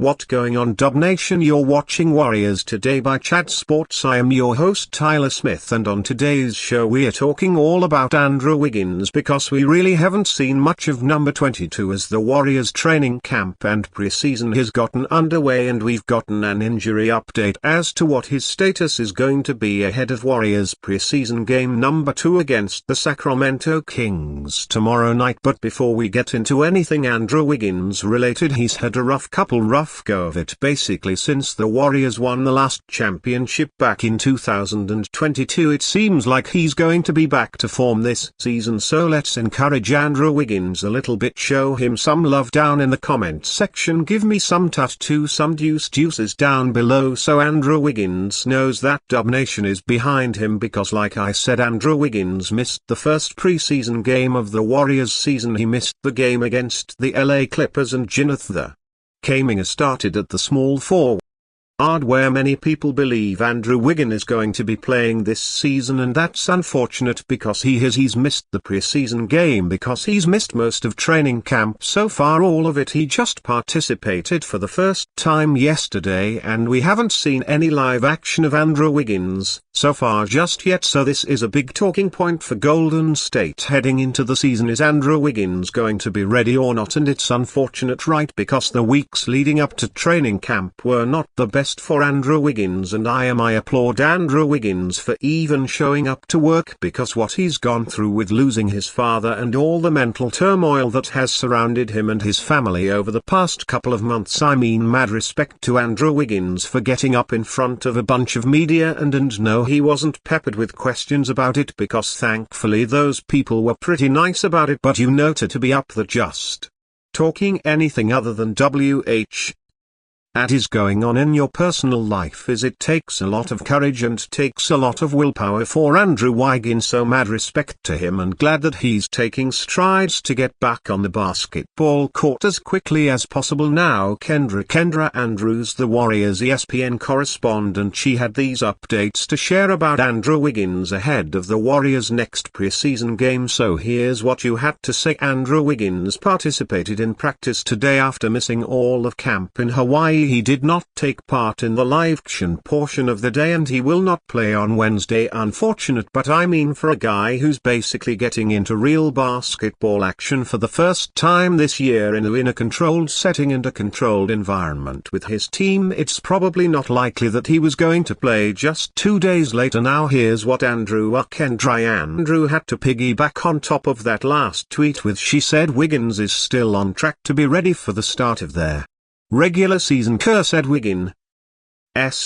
What going on, Dub Nation? You're watching Warriors Today by Chad Sports. I am your host Tyler Smith, and on today's show we're talking all about Andrew Wiggins because we really haven't seen much of number 22 as the Warriors training camp and preseason has gotten underway, and we've gotten an injury update as to what his status is going to be ahead of Warriors preseason game number 2 against the Sacramento Kings tomorrow night. But before we get into anything Andrew Wiggins related, he's had a rough go of it basically since the Warriors won the last championship back in 2022. It seems like he's going to be back to form this season, so let's encourage Andrew Wiggins a little bit, show him some love down in the comment section, give me some some deuces down below so Andrew Wiggins knows that Dub Nation is behind him, because like I said, Andrew Wiggins missed the first preseason game of the Warriors season. He missed the game against the LA Clippers, and the Kaming started at the small forward, where many people believe Andrew Wiggins is going to be playing this season, and that's unfortunate because he's missed the preseason game because he's missed most of training camp so far, all of it. He just participated for the first time yesterday, and we haven't seen any live action of Andrew Wiggins so far just yet, so this is a big talking point for Golden State heading into the season. Is Andrew Wiggins going to be ready or not? And it's unfortunate, right, because the weeks leading up to training camp were not the best for Andrew Wiggins, and I applaud Andrew Wiggins for even showing up to work, because what he's gone through with losing his father and all the mental turmoil that has surrounded him and his family over the past couple of months. I mean, mad respect to Andrew Wiggins for getting up in front of a bunch of media and no, he wasn't peppered with questions about it, because thankfully those people were pretty nice about it. But to be up there just talking anything other than that is going on in your personal life it takes a lot of courage and takes a lot of willpower for Andrew Wiggins, so mad respect to him, and glad that he's taking strides to get back on the basketball court as quickly as possible. Now Kendra Andrews, the Warriors ESPN correspondent, she had these updates to share about Andrew Wiggins ahead of the Warriors' next preseason game, so here's what you had to say. Andrew Wiggins participated in practice today after missing all of camp in Hawaii. He did not take part in the live action portion of the day, and he will not play on Wednesday. Unfortunate, but I mean, for a guy who's basically getting into real basketball action for the first time this year in a controlled setting and a controlled environment with his team, it's probably not likely that he was going to play just 2 days later. Now here's what Andrew had to piggyback on top of that last tweet with. She said Wiggins is still on track to be ready for the start of their regular season. Kerr said Wiggins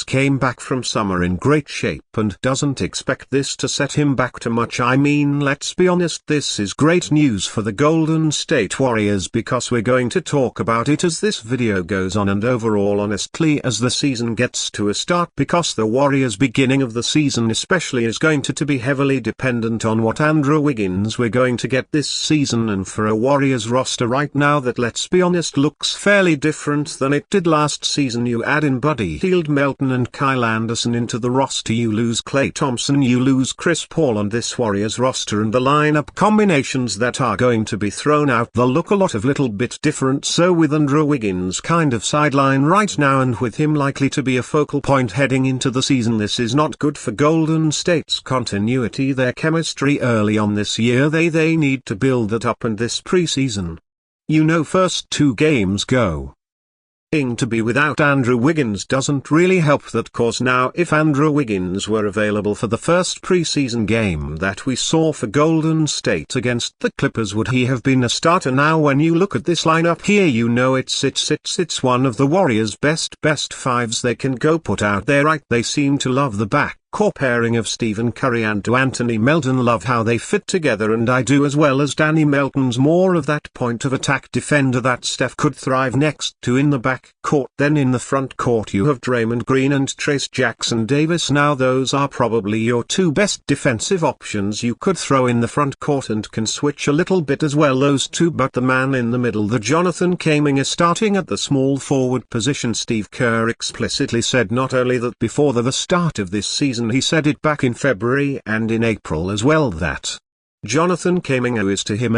came back from summer in great shape and doesn't expect this to set him back too much. I mean, let's be honest, this is great news for the Golden State Warriors, because we're going to talk about it as this video goes on, and overall honestly as the season gets to a start, because the Warriors' beginning of the season especially is going to be heavily dependent on what Andrew Wiggins we're going to get this season. And for a Warriors roster right now that, let's be honest, looks fairly different than it did last season, you add in Buddy Hield, Melton and Kyle Anderson into the roster, you lose Klay Thompson, you lose Chris Paul on this Warriors roster, and the lineup combinations that are going to be thrown out, they'll look a little bit different. So with Andrew Wiggins kind of sideline right now, and with him likely to be a focal point heading into the season, this is not good for Golden State's continuity, their chemistry early on this year. They need to build that up, and this preseason, first 2 games go to be without Andrew Wiggins doesn't really help that cause. Now if Andrew Wiggins were available for the first preseason game that we saw for Golden State against the Clippers, would he have been a starter? Now when you look at this lineup here, it's one of the Warriors' best fives they can go put out there, right? They seem to love the backcourt pairing of Stephen Curry and Anthony Melton, love how they fit together, and I do as well, as Danny Melton's more of that point of attack defender that Steph could thrive next to in the backcourt. Then in the front court you have Draymond Green and Trace Jackson Davis. Now those are probably your 2 best defensive options you could throw in the front court, and can switch a little bit as well, those 2. But the man in the middle, the Jonathan Kaming, is starting at the small forward position. Steve Kerr explicitly said not only that before the start of this season, he said it back in February and in April as well, that Jonathan Kaming is to him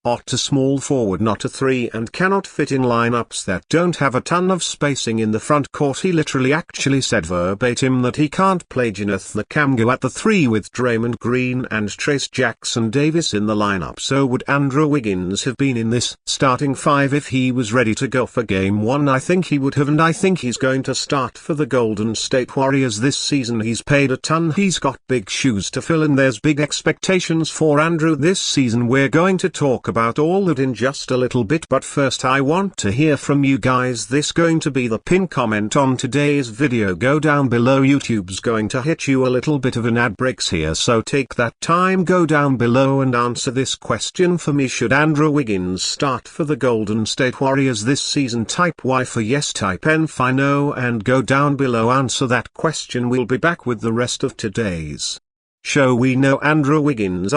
Not a small forward, not a 3, and cannot fit in lineups that don't have a ton of spacing in the front court. He literally actually said verbatim that he can't play Kenneth Nakamgo at the 3 with Draymond Green and Trace Jackson Davis in the lineup. So would Andrew Wiggins have been in this starting 5 if he was ready to go for Game 1? I think he would have, and I think he's going to start for the Golden State Warriors this season. He's paid a ton, he's got big shoes to fill, and there's big expectations for Andrew this season. We're going to talk about all that in just a little bit, but first I want to hear from you guys. This going to be the pin comment on today's video. Go down below. YouTube's going to hit you a little bit of an ad breaks here, so take that time, go down below and answer this question for me. Should Andrew Wiggins start for the Golden State Warriors this season? Type Y for yes, type N for no, and go down below, answer that question. We'll be back with the rest of today's show. We know Andrew Wiggins,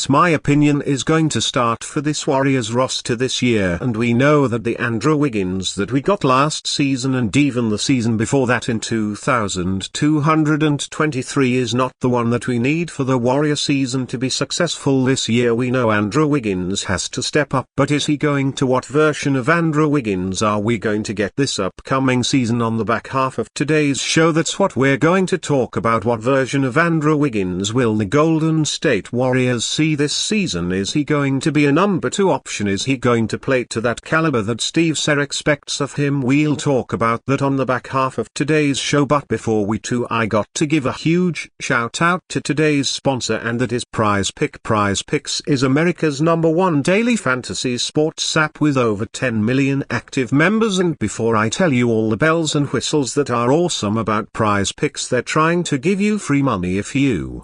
my opinion, is going to start for this Warriors roster this year, and we know that the Andrew Wiggins that we got last season and even the season before that in 2223 is not the one that we need for the Warrior season to be successful this year. We know Andrew Wiggins has to step up, but is he going to? What version of Andrew Wiggins are we going to get this upcoming season? On the back half of today's show, that's what we're going to talk about. What version of Andrew Wiggins will the Golden State Warriors see this season? Is he going to be a number 2 option? Is he going to play to that caliber that Steve Kerr expects of him? We'll talk about that on the back half of today's show, but before we do, I got to give a huge shout out to today's sponsor, and that is Prize Pick. Prize Picks is America's #1 daily fantasy sports app with over 10 million active members. And before I tell you all the bells and whistles that are awesome about Prize Picks, they're trying to give you free money if you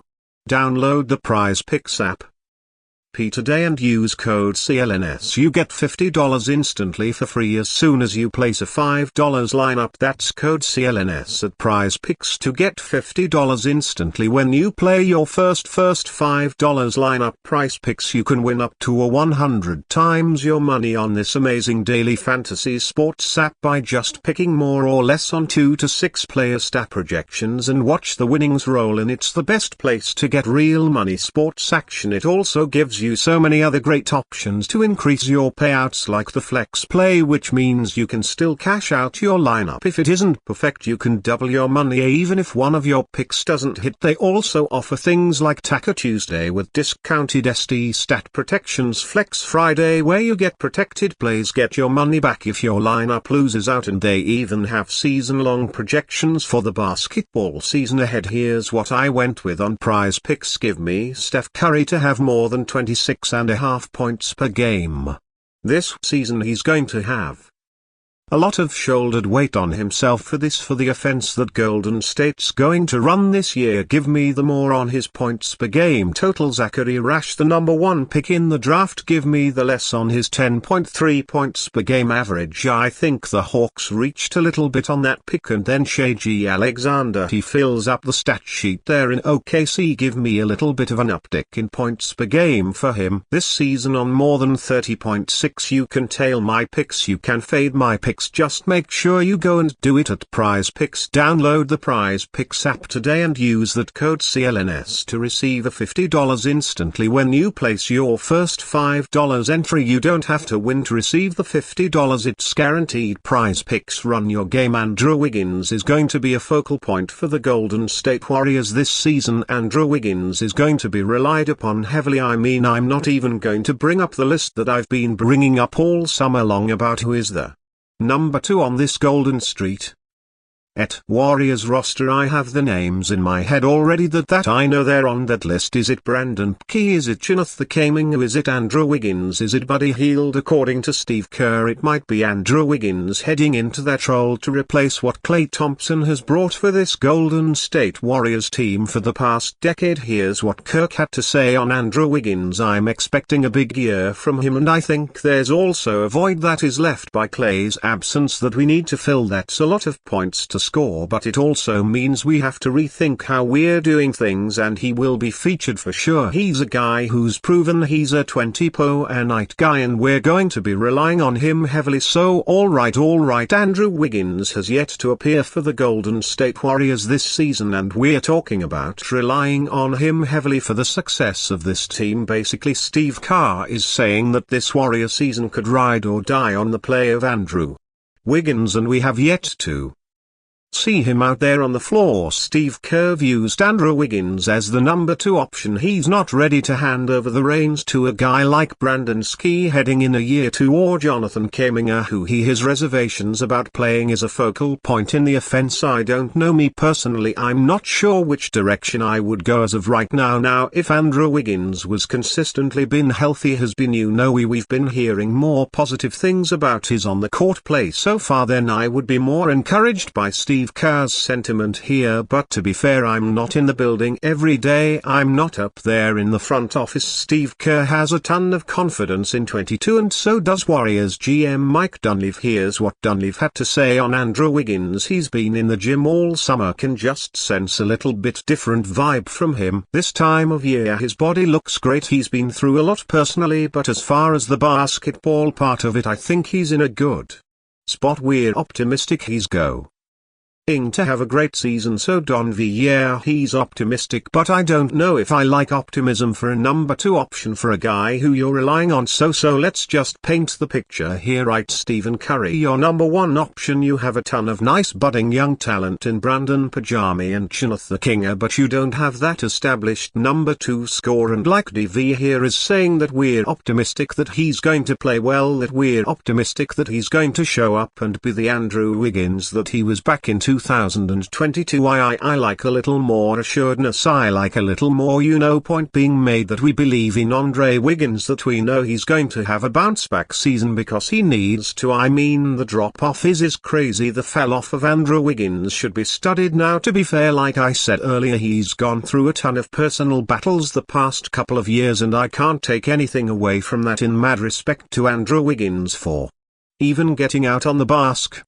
download the Prize Picks app today and use code CLNS. You get $50 instantly for free as soon as you place a $5 lineup. That's code CLNS at Prize Picks to get $50 instantly when you play your first $5 lineup. Prize Picks, you can win up to 100 times your money on this amazing daily fantasy sports app by just picking more or less on 2 to 6 player stat projections and watch the winnings roll in. It's the best place to get real money sports action. It also gives you so many other great options to increase your payouts, like the flex play, which means you can still cash out your lineup if it isn't perfect. You can double your money even if one of your picks doesn't hit. They also offer things like Taco Tuesday with discounted SD stat protections, Flex Friday where you get protected plays, get your money back if your lineup loses out, and they even have season-long projections for the basketball season ahead. Here's what I went with on Prize Picks. Give me Steph Curry to have more than 26.5 points per game. This season he's going to have a lot of shouldered weight on himself for the offense that Golden State's going to run this year. Give me the more on his points per game total. Zachary Rash, the #1 pick in the draft, give me the less on his 10.3 points per game average. I think the Hawks reached a little bit on that pick. And then Shai Alexander, he fills up the stat sheet there in OKC. Give me a little bit of an uptick in points per game for him this season on more than 30.6. You can tail my picks, you can fade my picks. Just make sure you go and do it at Prize Picks. Download the Prize Picks app today and use that code CLNS to receive a $50 instantly when you place your first $5 entry. You don't have to win to receive the $50, it's guaranteed. Prize Picks, run your game. Andrew Wiggins is going to be a focal point for the Golden State Warriors this season. Andrew Wiggins is going to be relied upon heavily. I mean, I'm not even going to bring up the list that I've been bringing up all summer long about who is the #2 on this Golden Street Warriors roster. I have the names in my head already that I know they're on that list. Is it Brandon Key? Is it Kenneth Nakamgo? Is it Andrew Wiggins? Is it Buddy Hield? According to Steve Kerr, it might be Andrew Wiggins heading into that role to replace what Klay Thompson has brought for this Golden State Warriors team for the past decade. Here's what Kirk had to say on Andrew Wiggins. I'm expecting a big year from him, and I think there's also a void that is left by Klay's absence that we need to fill. That's a lot of points to to score, but it also means we have to rethink how we're doing things, and he will be featured for sure. He's a guy who's proven he's a 20 a night guy, and we're going to be relying on him heavily. So alright, Andrew Wiggins has yet to appear for the Golden State Warriors this season, and we're talking about relying on him heavily for the success of this team. Basically, Steve Kerr is saying that this Warrior season could ride or die on the play of Andrew Wiggins, and we have yet to see him out there on the floor. Steve Kerr views Andrew Wiggins as the number 2 option. He's not ready to hand over the reins to a guy like Brandon Ski heading in a year 2, or Jonathan Kuminga, who he has reservations about playing as a focal point in the offense. I don't know, me personally, I'm not sure which direction I would go as of right now. Now, if Andrew Wiggins was consistently been healthy, we've been hearing more positive things about his on the court play so far, then I would be more encouraged by Steve Kerr's sentiment here. But to be fair, I'm not in the building every day, I'm not up there in the front office. Steve Kerr has a ton of confidence in 22, and so does Warriors GM Mike Dunleavy. Here's what Dunleavy had to say on Andrew Wiggins. He's been in the gym all summer, can just sense a little bit different vibe from him. This time of year his body looks great. He's been through a lot personally, but as far as the basketball part of it, I think he's in a good spot. We're optimistic he's going to have a great season. So yeah, he's optimistic, but I don't know if I like optimism for a number 2 option for a guy who you're relying on. So let's just paint the picture here, right? Stephen Curry, your number 1 option. You have a ton of nice budding young talent in Brandon Pajami and Kenneth the Kinger, but you don't have that established number 2 scorer. And like DV here is saying that we're optimistic that he's going to play well, that we're optimistic that he's going to show up and be the Andrew Wiggins that he was back in 2022. I like a little more assuredness, I like a little more point being made that we believe in Andre Wiggins, that we know he's going to have a bounce back season because he needs to. I mean, the drop off is crazy. The fell off of Andrew Wiggins should be studied. Now, to be fair, like I said earlier, he's gone through a ton of personal battles the past couple of years, and I can't take anything away from that in mad respect to Andrew Wiggins for even getting out on the basketball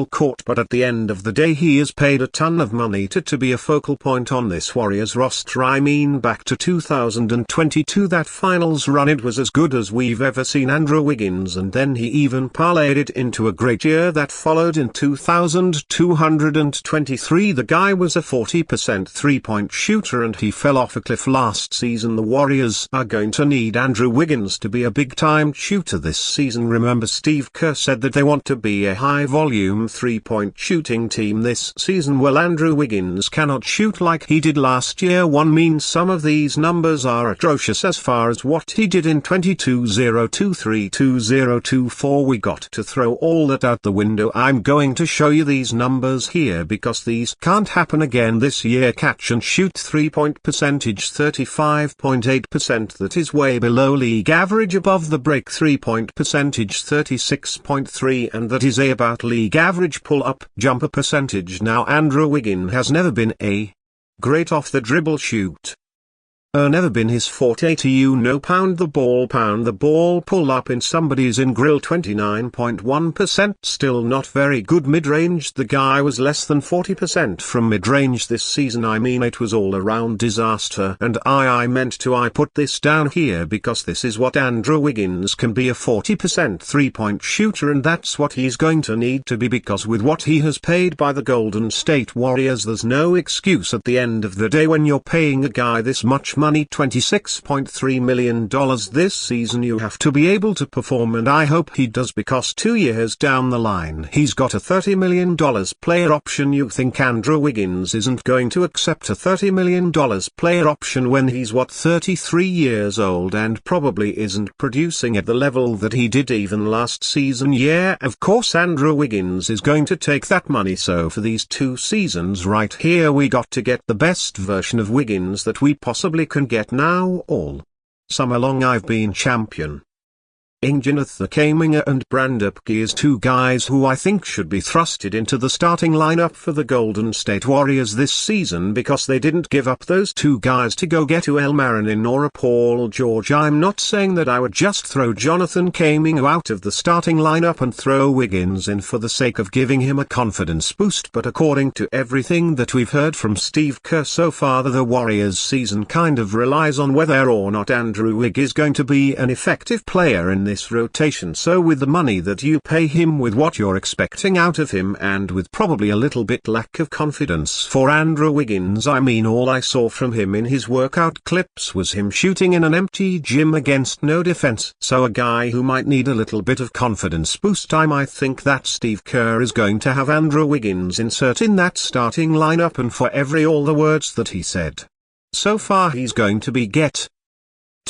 court. But at the end of the day, he is paid a ton of money to be a focal point on this Warriors roster. I mean, back to 2022, that finals run, it was as good as we've ever seen Andrew Wiggins, and then he even parlayed it into a great year that followed in 2223. The guy was a 40% 3-point shooter, and he fell off a cliff last season. The Warriors are going to need Andrew Wiggins to be a big-time shooter this season. Remember, Steve Kerr said that they want to be a high-volume 3-point shooting team this season. Well, Andrew Wiggins cannot shoot like he did last year. One means some of these numbers are atrocious as far as what he did in 22-0-2-3-2-0-2-4. We got to throw all that out the window. I'm going to show you these numbers here because these can't happen again this year. Catch and shoot 3-point percentage 35.8%. That is way below league average. Above the break 3-point percentage 36.3, and that is about league average. Pull-up jumper percentage. Now, Andrew Wiggins has never been a great off the dribble shoot. Never been his forte. Pound the ball, pull up in somebody's in grill 29.1%. Still not very good mid-range. The guy was less than 40% from mid-range this season. I mean, it was all around disaster. And I put this down here because this is what Andrew Wiggins can be, a 40% 3-point shooter, and that's what he's going to need to be, because with what he has paid by the Golden State Warriors, there's no excuse at the end of the day when you're paying a guy this much money, $26.3 million this season. You have to be able to perform, and I hope he does, because 2 years down the line he's got a $30 million player option. You think Andrew Wiggins isn't going to accept a $30 million player option when he's 33 years old and probably isn't producing at the level that he did even last season? Yeah, of course Andrew Wiggins is going to take that money. So for these 2 seasons right here, we got to get the best version of Wiggins that we possibly can get. Now all summer long I've been champion. Jonathan Kaminger and Brandupke is two guys who I think should be thrusted into the starting lineup for the Golden State Warriors this season because they didn't give up those two guys to go get a Marinin or a Paul George. I'm not saying that I would just throw Jonathan Kaminger out of the starting lineup and throw Wiggins in for the sake of giving him a confidence boost, but according to everything that we've heard from Steve Kerr so far, the Warriors season kind of relies on whether or not Andrew Wiggins is going to be an effective player in this rotation. So with the money that you pay him, with what you're expecting out of him, and with probably a little bit lack of confidence for Andrew Wiggins, I mean, all I saw from him in his workout clips was him shooting in an empty gym against no defense. So a guy who might need a little bit of confidence boost time, I think that Steve Kerr is going to have Andrew Wiggins insert in that starting lineup, and for all the words that he said so far, he's going to be getting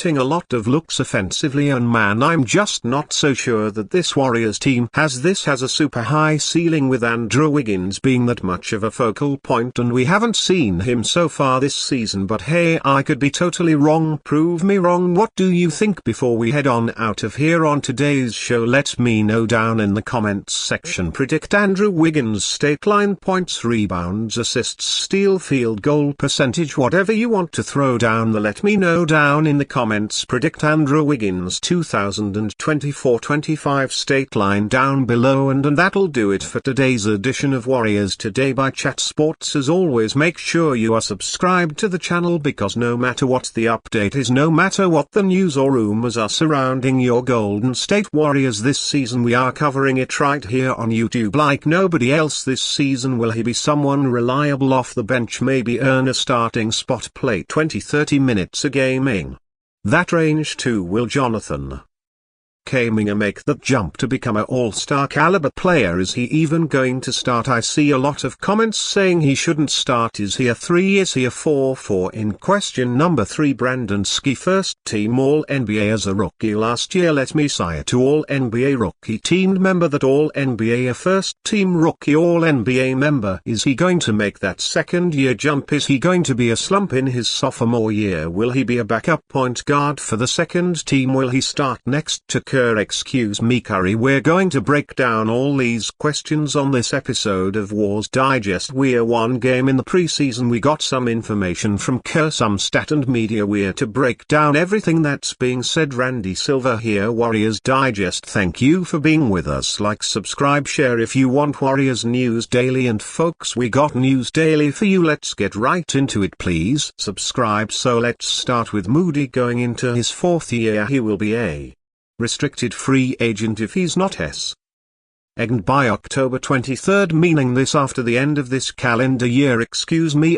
a lot of looks offensively, and man, I'm just not so sure that this Warriors team has a super high ceiling with Andrew Wiggins being that much of a focal point, and we haven't seen him so far this season. But hey, I could be totally wrong. Prove me wrong. What do you think? Before we head on out of here on today's show, let me know down in the comments section. Predict Andrew Wiggins stat line, points, rebounds, assists, steal, field goal percentage, whatever you want to throw down the let me know down in the comments. Predict Andrew Wiggins 2024-25 state line down below, and that'll do it for today's edition of Warriors Today by Chat Sports. As always, make sure you are subscribed to the channel, because no matter what the update is, no matter what the news or rumors are surrounding your Golden State Warriors this season, we are covering it right here on YouTube like nobody else this season. Will he be someone reliable off the bench, maybe earn a starting spot, play 20-30 minutes a gaming? That range too. Will Jonathan Kaminger make that jump to become an all-star caliber player? Is he even going to start? I see a lot of comments saying he shouldn't start. Is he a 3? Is he a 4? In question number 3, Brandon Ski, first team All-NBA as a rookie last year. Let me say to All-NBA rookie team member that All-NBA a first team rookie All-NBA member. Is he going to make that second year jump? Is he going to be a slump in his sophomore year? Will he be a backup point guard for the second team? Will he start next to excuse me, Curry? We're going to break down all these questions on this episode of War's Digest. We're one game in the preseason. We got some information from Kerr, some stat and media. We're to break down everything that's being said. Randy Silver here, Warriors Digest. Thank you for being with us. Like, subscribe, share if you want Warriors News Daily. And folks, we got news daily for you. Let's get right into it. Please subscribe. So let's start with Moody. Going into his 4th year, he will be a restricted free agent if he's not and by October 23rd, meaning this after the end of this calendar year,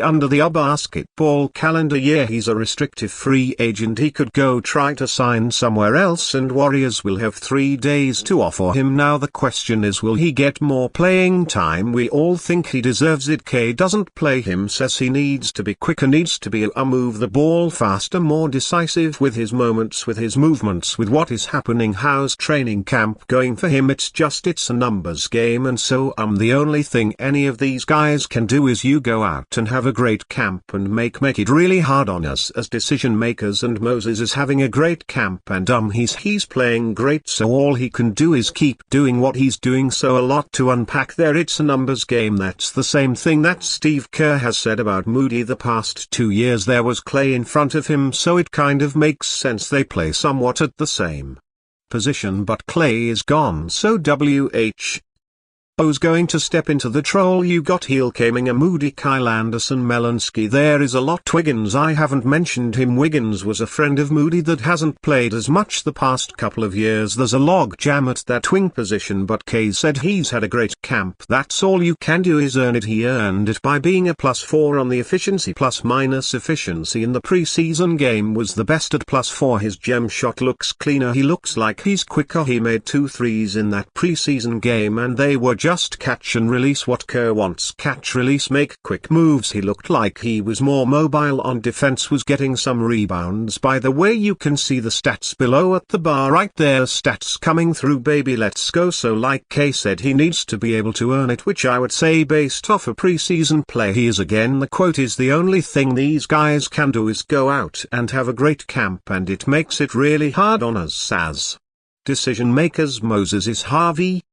under the basketball calendar year, he's a restricted free agent. He could go try to sign somewhere else, and Warriors will have 3 days to offer him. Now the question is, will he get more playing time? We all think he deserves it. K doesn't play him, says he needs to be quicker, needs to be move the ball faster, more decisive with his moments, with his movements, with what is happening. How's training camp going for him? It's a numbers game, and so the only thing any of these guys can do is you go out and have a great camp and make it really hard on us as decision makers, and Moses is having a great camp, and he's playing great, so all he can do is keep doing what he's doing. So a lot to unpack there. It's a numbers game. That's the same thing that Steve Kerr has said about Moody the past 2 years. There was Clay in front of him, so it kind of makes sense they play somewhat at the same position, but Clay is gone, so Who's going to step into the role? You got Heel, Kaminger, Moody, Kyle Anderson, Melansky. There is a lot. Wiggins, I haven't mentioned him. Wiggins was a friend of Moody that hasn't played as much the past couple of years. There's a log jam at that wing position, but Kay said he's had a great camp. That's all you can do is earn it. He earned it by being a +4 on the efficiency. Plus-minus efficiency in the preseason game was the best at +4. His gem shot looks cleaner. He looks like he's quicker. He made 2 threes in that preseason game, and they were just catch and release. What Kerr wants: catch, release, make quick moves. He looked like he was more mobile on defense, was getting some rebounds. By the way, you can see the stats below at the bar right there. Stats coming through, baby, let's go. So like Kay said, he needs to be able to earn it, which I would say based off a preseason play he is. Again, the quote is, the only thing these guys can do is go out and have a great camp, and it makes it really hard on us as decision makers. Moses is Harvey.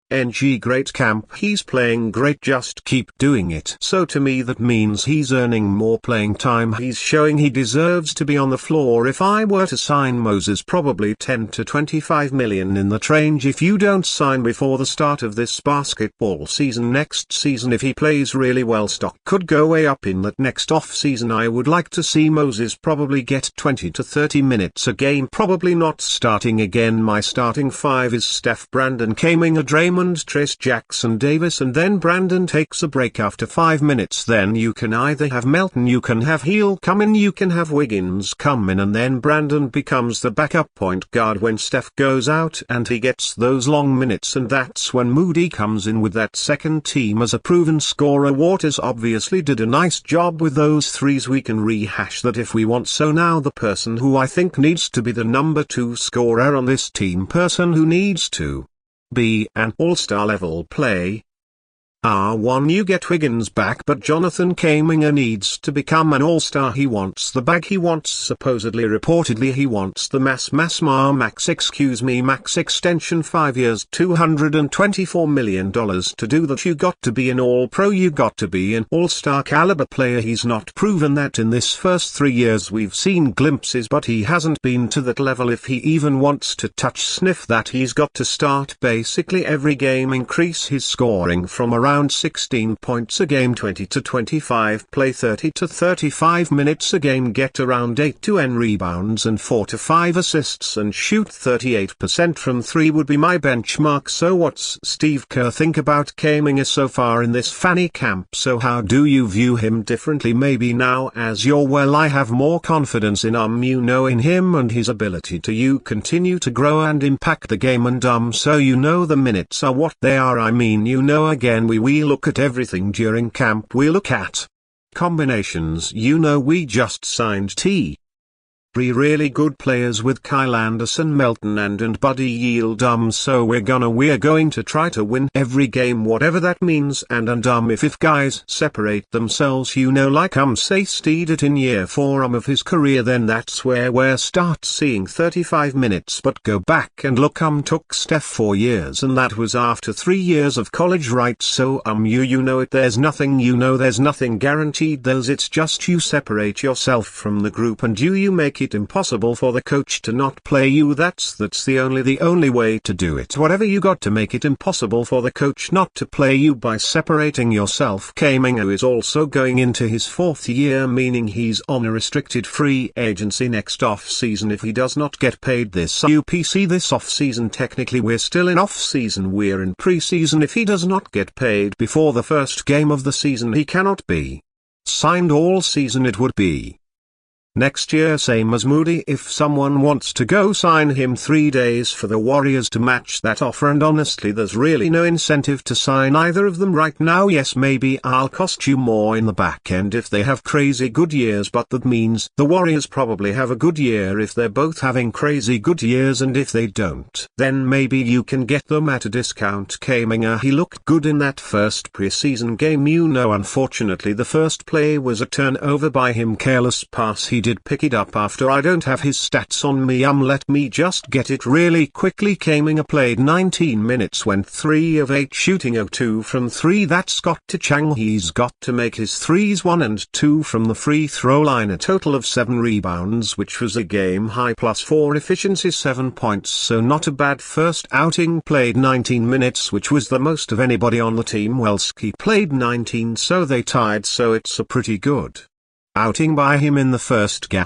NG great camp, he's playing great, just keep doing it. So to me that means he's earning more playing time, he's showing he deserves to be on the floor. If I were to sign Moses, probably 10 to 25 million in that range. If you don't sign before the start of this basketball season, next season if he plays really well, stock could go way up in that next off season. I would like to see Moses probably get 20 to 30 minutes a game, probably not starting again. My starting five is Steph, Brandon, Kuminga, Draymond, Trace, Jackson Davis, and then Brandon takes a break after 5 minutes. Then you can either have Melton, you can have Heel come in, you can have Wiggins come in, and then Brandon becomes the backup point guard when Steph goes out and he gets those long minutes, and that's when Moody comes in with that second team as a proven scorer. Waters obviously did a nice job with those threes, we can rehash that if we want. So now the person who I think needs to be the number 2 scorer on this team, person who needs to be an all-star level play. R1, you get Wiggins back, but Jonathan Kuminga needs to become an all-star. He wants the bag, he wants, supposedly, reportedly, he wants the max extension, 5 years, $224 million. To do that you got to be an all-pro, you got to be an all-star caliber player. He's not proven that in this first 3 years. We've seen glimpses, but he hasn't been to that level. If he even wants to sniff that, he's got to start basically every game, increase his scoring from around 16 points a game, 20 to 25, play 30 to 35 minutes a game, get around 8 to 10 rebounds and 4 to 5 assists, and shoot 38% from 3 would be my benchmark. So what's Steve Kerr think about Kuminga so far in this fanny camp? So how do you view him differently maybe now as you're? Well, I have more confidence in in him and his ability to continue to grow and impact the game, and so the minutes are what they are. Again, we look at everything during camp. We look at combinations. We just signed three really good players with Kyle Anderson, Melton and Buddy Yield. So we're going to try to win every game, whatever that means. And if guys separate themselves, like say Steed it in year 4 of his career, then that's where we'll start seeing 35 minutes. But go back and look, took Steph 4 years, and that was after 3 years of college, right? So there's nothing guaranteed. It's just you separate yourself from the group and you make it impossible for the coach to not play you. That's the only way to do it. Whatever you got to make it impossible for the coach not to play you by separating yourself. Kuminga is also going into his 4th year, meaning he's on a restricted free agency next off-season if he does not get paid this UPC this off-season. Technically we're still in off-season, we're in pre-season. If he does not get paid before the first game of the season, he cannot be signed all season. It would be next year, same as Moody. If someone wants to go sign him 3 days for the Warriors to match that offer, and honestly there's really no incentive to sign either of them right now. Yes, maybe I'll cost you more in the back end if they have crazy good years, but that means the Warriors probably have a good year if they're both having crazy good years, and if they don't, then maybe you can get them at a discount. Kuminga, he looked good in that first preseason game. Unfortunately the first play was a turnover by him, careless pass. He did pick it up after. I don't have his stats on me. Let me just get it really quickly. Kuminga played 19 minutes, went 3 of 8 shooting, 0-2 from 3. That's got to Chang. He's got to make his threes 1 and 2 from the free throw line. A total of 7 rebounds, which was a game high, +4 efficiency, 7 points. So not a bad first outing. Played 19 minutes, which was the most of anybody on the team. Welski played 19, so they tied. So it's a pretty good outing by him in the first game.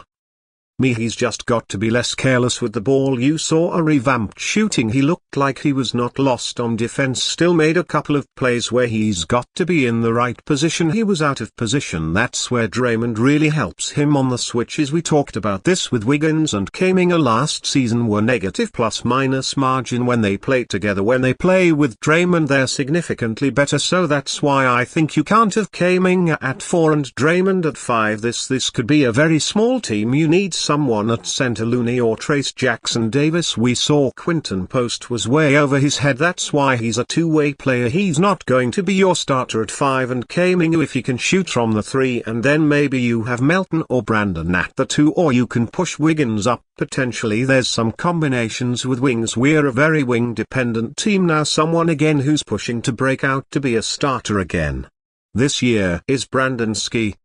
He's just got to be less careless with the ball. You saw a revamped shooting. He looked like he was not lost on defense. Still made a couple of plays where he's got to be in the right position. He was out of position. That's where Draymond really helps him on the switches. We talked about this with Wiggins and Kuminga last season, were negative plus-minus margin when they played together. When they play with Draymond, they're significantly better. So that's why I think you can't have Kuminga at 4 and Draymond at 5. This could be a very small team. You need someone at center Looney or Trace Jackson Davis. We saw Quinten Post was way over his head. That's why he's a two-way player. He's not going to be your starter at 5 and Kaminga if he can shoot from the 3, and then maybe you have Melton or Brandon at the 2, or you can push Wiggins up. Potentially there's some combinations with wings. We're a very wing-dependent team now. Someone again who's pushing to break out to be a starter again this year is Brandon Ski.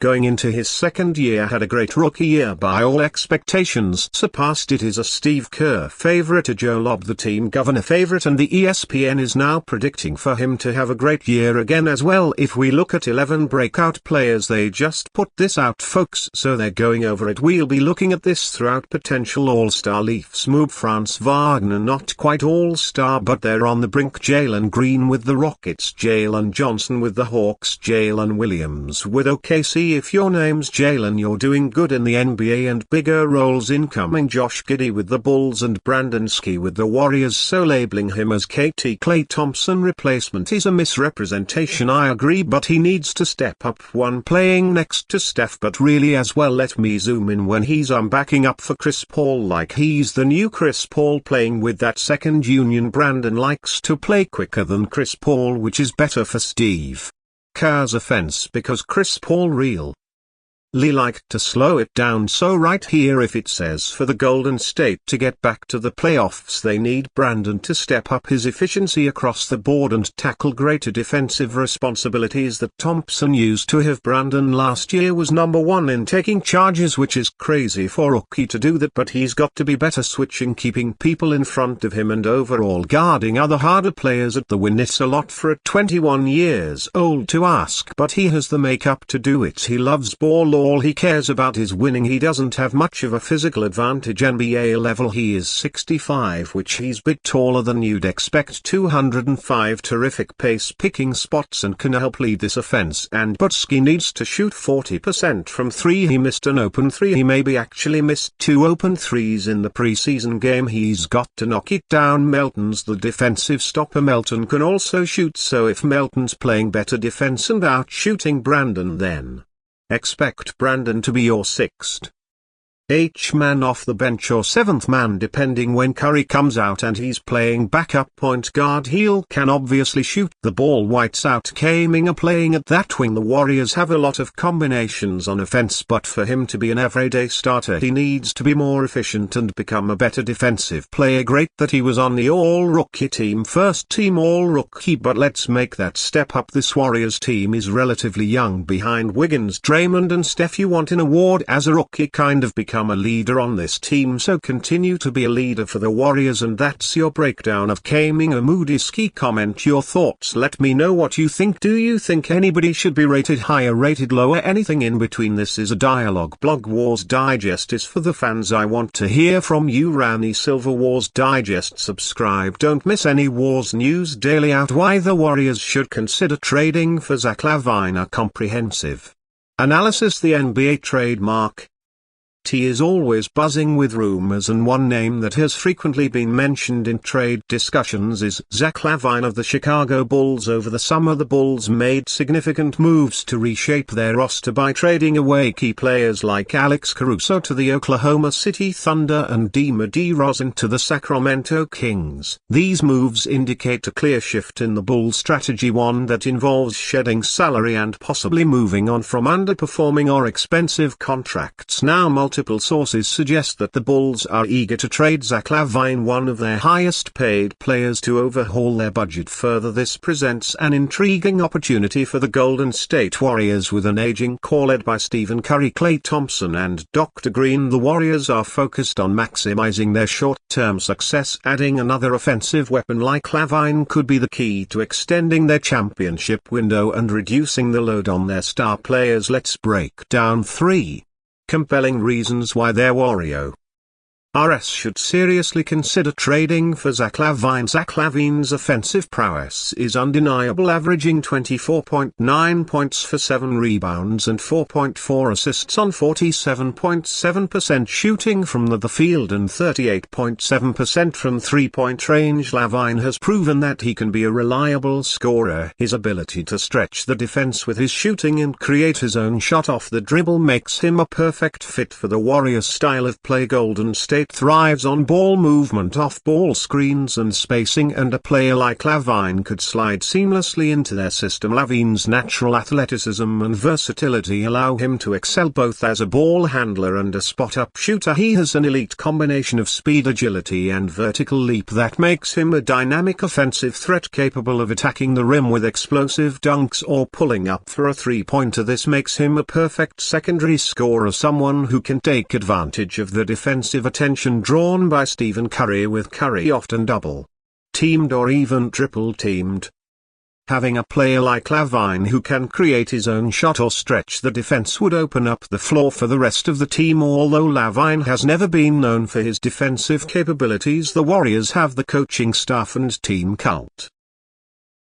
Going into his second year, had a great rookie year by all expectations, surpassed it. Is a Steve Kerr favorite, a Joe Lob the team governor favorite, and the ESPN is now predicting for him to have a great year again as well. If we look at 11 breakout players, they just put this out, folks, so they're going over it. We'll be looking at this throughout. Potential all-star Leafs move: Franz Wagner, not quite all-star, but they're on the brink. Jalen Green with the Rockets, Jalen Johnson with the Hawks, Jalen Williams with OKC. If your name's Jalen, you're doing good in the NBA, and bigger roles incoming. Josh Giddey with the Bulls and Brandon Ski with the Warriors, so labeling him as KT Klay Thompson replacement is a misrepresentation. I agree, but he needs to step up. One playing next to Steph, but really as well. Let me zoom in when he's backing up for Chris Paul like he's the new Chris Paul, playing with that second union. Brandon likes to play quicker than Chris Paul, which is better for Steve Kerr's offense because Chris Paul really liked to slow it down. So right here, if it says for the Golden State to get back to the playoffs, they need Brandon to step up his efficiency across the board and tackle greater defensive responsibilities that Thompson used to have. Brandon last year was number 1 in taking charges, which is crazy for a rookie to do that, but he's got to be better switching, keeping people in front of him, and overall guarding other harder players at the win. It's a lot for a 21 years old to ask, but he has the makeup to do it. He loves ball. All he cares about is winning. He doesn't have much of a physical advantage. NBA level, he is 6'5", which he's bit taller than you'd expect. 205 terrific pace picking spots and can help lead this offense. But Ski needs to shoot 40% from 3. He missed an open 3. He maybe actually missed 2 open 3s in the preseason game. He's got to knock it down. Melton's the defensive stopper. Melton can also shoot, so if Melton's playing better defense and out shooting Brandon, then expect Brandon to be your 6th man off the bench or 7th man depending when Curry comes out and he's playing backup point guard. He can obviously shoot the ball. White's out, Kaminga playing at that wing. The Warriors have a lot of combinations on offense, but for him to be an everyday starter, he needs to be more efficient and become a better defensive player. Great that he was on the all-rookie team, first team all-rookie, but let's make that step up. This Warriors team is relatively young behind Wiggins, Draymond and Steph. You want an award as a rookie, kind of become a leader on this team, so continue to be a leader for the Warriors. And that's your breakdown of Kaminga. Moody Ski, comment your thoughts, let me know what you think. Do you think anybody should be rated higher, rated lower, anything in between? This is a dialogue blog. Wars Digest is for the fans. I want to hear from you. Rani Silver, Wars Digest. Subscribe, don't miss any Wars news daily. Out why the Warriors should consider trading for Zach LaVine, a comprehensive analysis. The NBA trademark T is always buzzing with rumors, and one name that has frequently been mentioned in trade discussions is Zach LaVine of the Chicago Bulls. Over the summer, the Bulls made significant moves to reshape their roster by trading away key players like Alex Caruso to the Oklahoma City Thunder and DeMar DeRozan to the Sacramento Kings. These moves indicate a clear shift in the Bulls' strategy, one that involves shedding salary and possibly moving on from underperforming or expensive contracts. Now multiple sources suggest that the Bulls are eager to trade Zach LaVine, one of their highest paid players, to overhaul their budget further. This presents an intriguing opportunity for the Golden State Warriors. With an aging core led by Stephen Curry, Klay Thompson and Dr. Green, the Warriors are focused on maximizing their short-term success. Adding another offensive weapon like LaVine could be the key to extending their championship window and reducing the load on their star players. Let's break down 3 compelling reasons why they're Wario RS should seriously consider trading for Zach LaVine. Zach LaVine's offensive prowess is undeniable, averaging 24.9 points for 7 rebounds and 4.4 assists on 47.7% shooting from the field and 38.7% from three-point range. LaVine has proven that he can be a reliable scorer. His ability to stretch the defense with his shooting and create his own shot off the dribble makes him a perfect fit for the Warriors' style of play. Golden State thrives on ball movement, off-ball screens and spacing, and a player like LaVine could slide seamlessly into their system. LaVine's natural athleticism and versatility allow him to excel both as a ball handler and a spot-up shooter. He has an elite combination of speed, agility and vertical leap that makes him a dynamic offensive threat capable of attacking the rim with explosive dunks or pulling up for a three-pointer. This makes him a perfect secondary scorer, someone who can take advantage of the defensive attention drawn by Stephen Curry, with Curry often double-teamed or even triple-teamed. Having a player like LaVine who can create his own shot or stretch the defense would open up the floor for the rest of the team. Although LaVine has never been known for his defensive capabilities, the Warriors have the coaching staff and team cult